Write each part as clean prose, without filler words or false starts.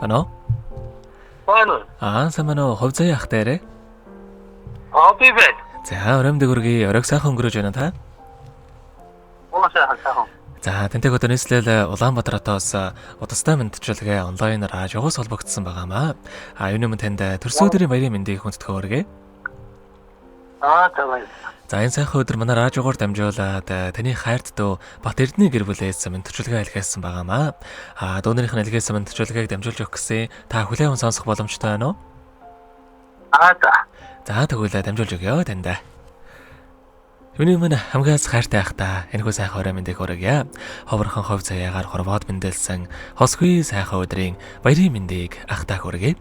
Ano? Paano? Samano хувь заяа ах дээрээ. Би байна. За, өрөөмдөг үргээ оройг сайхан өнгөрөөж байна та. Сайхан. За, тэнтэйг одоо нийслэл Улаанбаатаратаас удастай мэдчилгээ онлайнаар жогоос холбогдсон байгаамаа. Юуны өмнө танд төрсөн өдрийн баярын мэндийг хүндэтгэх өргөө. За. За, энэ сайхан өдөр манай радиогоор дамжуулаад таны хайрт дөө Бат Эрдэнэ гэр бүлээс мэдчилгээ илгээсэн байгаамаа. Дүүнэрийнх нь илгээсэн мэдчилгээг дамжуулж өгөх гэсэн та хүлээвэн сонсох боломжтой байна уу? За, тэгвэл дамжуулж өгье танд. Юуны өмнө хамгаас хайртай ахта энэхүү сайхан орой мэндийг хүргье. Ховорхон хувь заяагаар хорвоод мэндэлсэн хосгүй сайхан өдрийн баярын мэндийг ахтаа хүргье.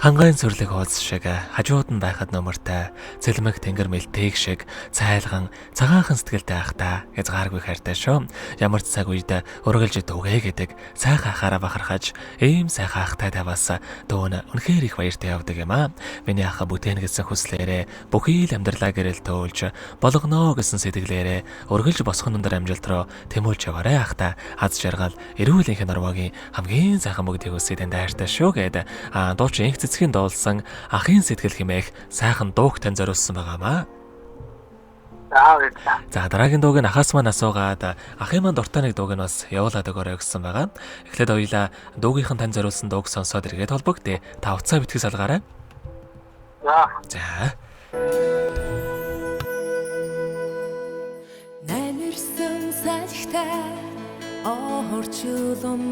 Хангайн сүрлэг хооц шиг хажууд нь байхад нөмөртэй цэлмэг тэнгэр мэлтэйг шиг цайлган цагаахан сэтгэлтэй ахтаа язгааргүй хайртай шүү. Ямар ч цаг үед өргөлж дүүгээ гэдэг сайхан ахаараа бахархаж ийм сайхан ахтай таваас дүүн үнэхээр их баяртай явдаг юм аа. Миний ах бүтээн гэсэн хүслээрээ бүхий л амьдралаа гэрэл төөлж болгоно гэсэн сэтгэлээрээ өргөлж босхон өндөр амжилт руу тэмүүлж яваарэ ахта аз жаргал эрүүл энх норвогийн хамгийн сайхан бүгдийг үсээ танд хайртай шүү гэдэг дуучин инх цэцгийн дуулсан ахын сэтгэл хэмээх сайхан дууг тань зориулсан байгаамаа. За дараагийн дууг нь ахаас маань асуугаад ахын маань дуртай нэг дууг нь бас явуулаад өгөөрэй гэсэн байгаа. Эхлээд хоёлаа дуугийнхан тань зориулсан дууг сонсоод эргээд холбогдъё. Та уцаа битгий салгаарай. За. Нэнэрсэн салхитай орчлон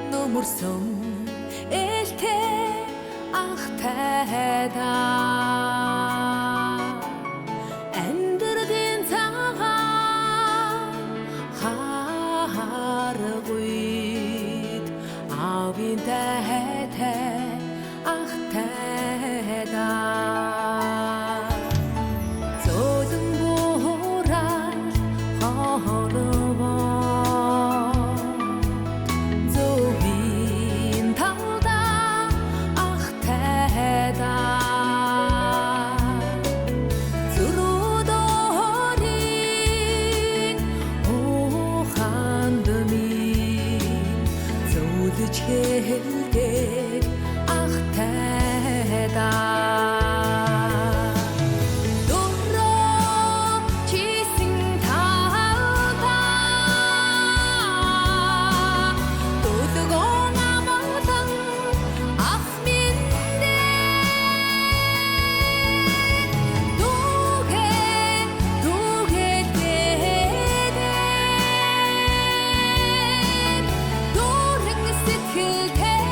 нөмөрсөн элтэй ахтайда амьдрын цагаан харагуйд авин тайтай ахтайда хэлдэг ахтайда дөрөө чисэн таалда дөрөө намаатан ах миндэ дүүгээ дэдэ дөрөн сэтгэлтэй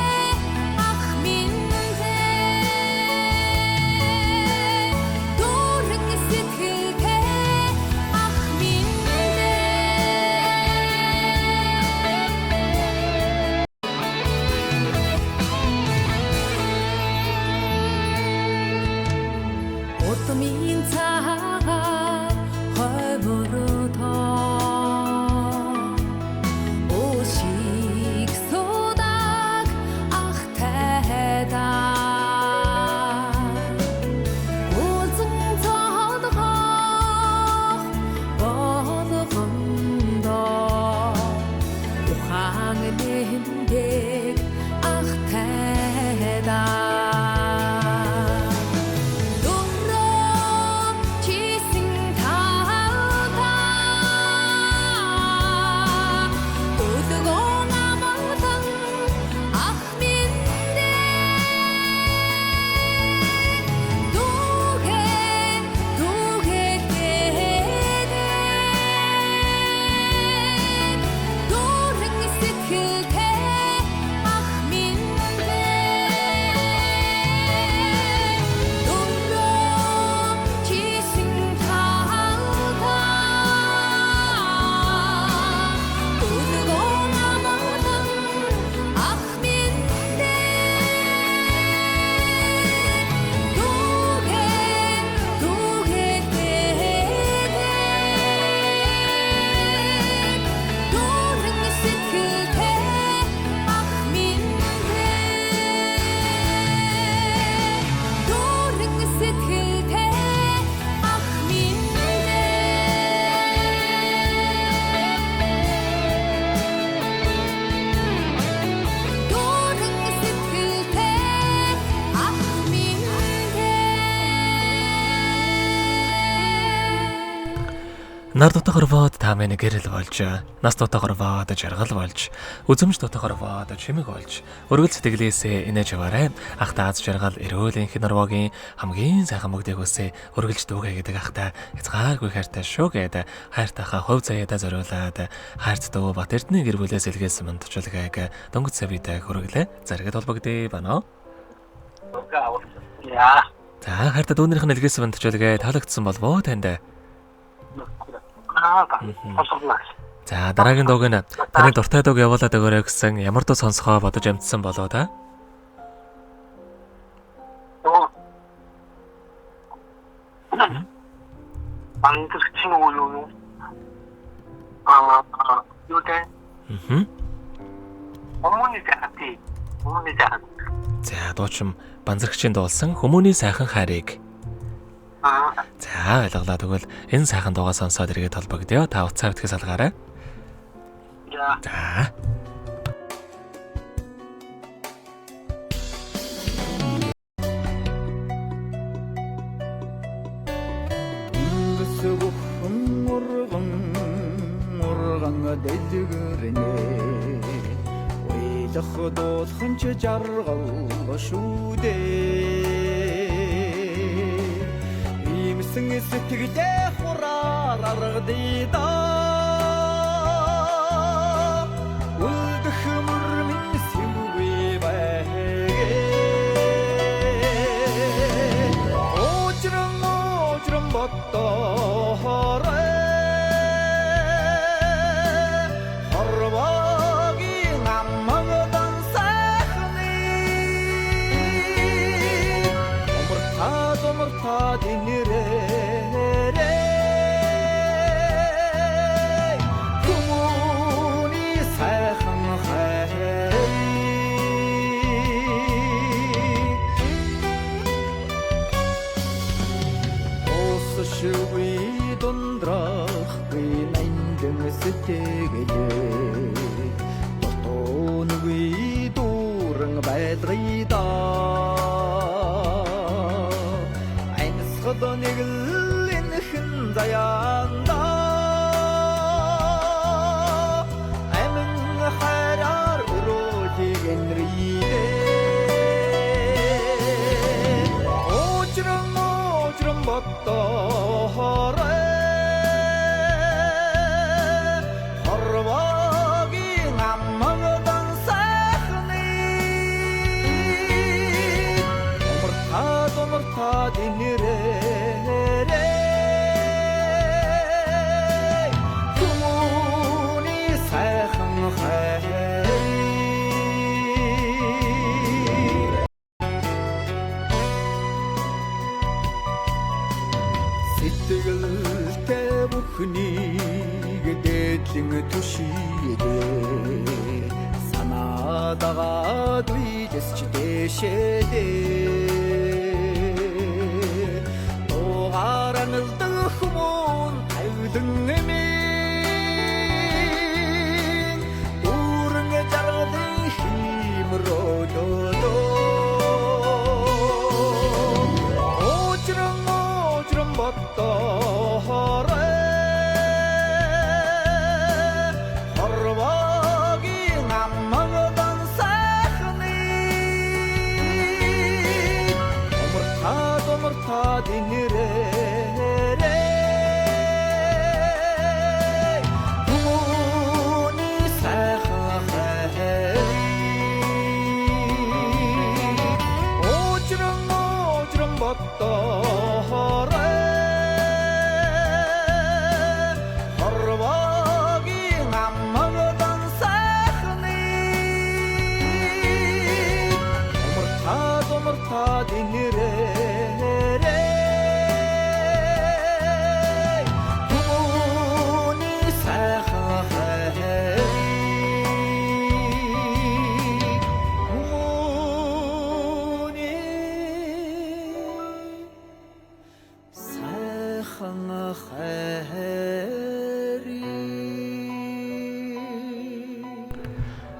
Нар дутаг орвоод та минь гэрэл болж, нас дутаг орвоод жаргал болж, үзэмж дутаг орвоод чимэг болж, өргөл сэтгэлээсээ инээж яваарай. Ах тааз жаргал эрүүл инх норвогийн хамгийн сайхан мөгдөг үсээ өргөлж дүүгээ гэдэг ахта хязгааргүй хайртай шүү гэд хайртайхаа хувь заяада зориулаад хайрт дөө бат эрдний гэр бүлээс илгээсэн мандчилгааг дөнгөж савитай хөрөглөө заргад холбогдъё бано. Яа. За хайртад өөнийх нь илгээсэн мандчилгаа таалагдсан болов уу танд? Сонсогноо. За дараагийн дууг нь таны дуртай дууг явуулаад өгөөрэй гэсэн ямар дуу сонсохоо бодож амжсан болоо та? 방득친 오요. 요새 어머니 자한테 어머니 자한. За дуучин банзаргчийн дуулсан хүмүүний сайхан хайрыг. За ойлголаа тэгвэл энэ сайхан дуугаа сонсоод эргээд холбогдъё. Та утсаа битгий салгаарай. 야. За.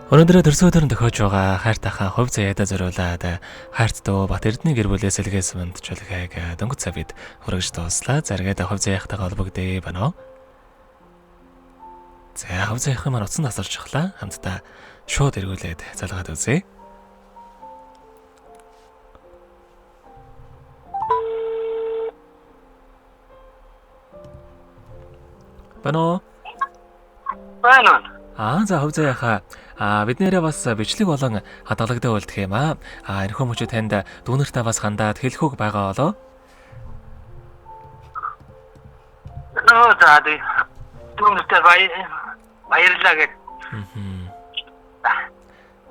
Өнөөдөр төрсөөр төхөж байгаа хайртайхаа хувь заяада зориулаад хайрт дөө бат эрдний гэр бүлээс илгээсэн мандчилгааг дөнгөж савид хүргэж дууслаа. Заргээд хувь заяахтайгаа холбогдъё бано. За хавцаахын маань утсан тасарч хахлаа. Хамтдаа шууд эргүүлээд залгаад үзье. Бано. Байна. За хавцаахаа бид нэрээ бас бичлэг болон хадгалагдан үлдэх юм аа. Энэхүү мөчөө танд дүүнэртээ бас хандаад хэлэхүүг байгаа болоо. За тий. Түүнтэй баярлалаа гэж.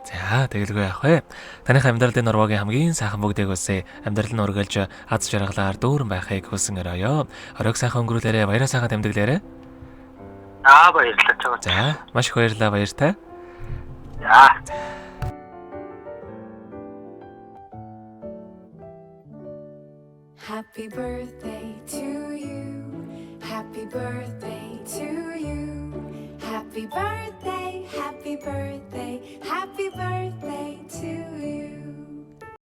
За тэгэлгүй яах вэ? Таних амьдралын нурвагийн хамгийн сайхан бүгдийг үсэ амьдрал нь ургалж аз жаргалаар дүүрэн байхыг хүсэн өрөөё. Оройг сайхан өнгөрүүлээрэ, баяраа сайхан тэмдэглээрэ. Баярлалаа. За маш их баярлалаа, баяртай. За. Happy birthday to you. Happy birthday to you. Happy birthday, happy birthday, happy birthday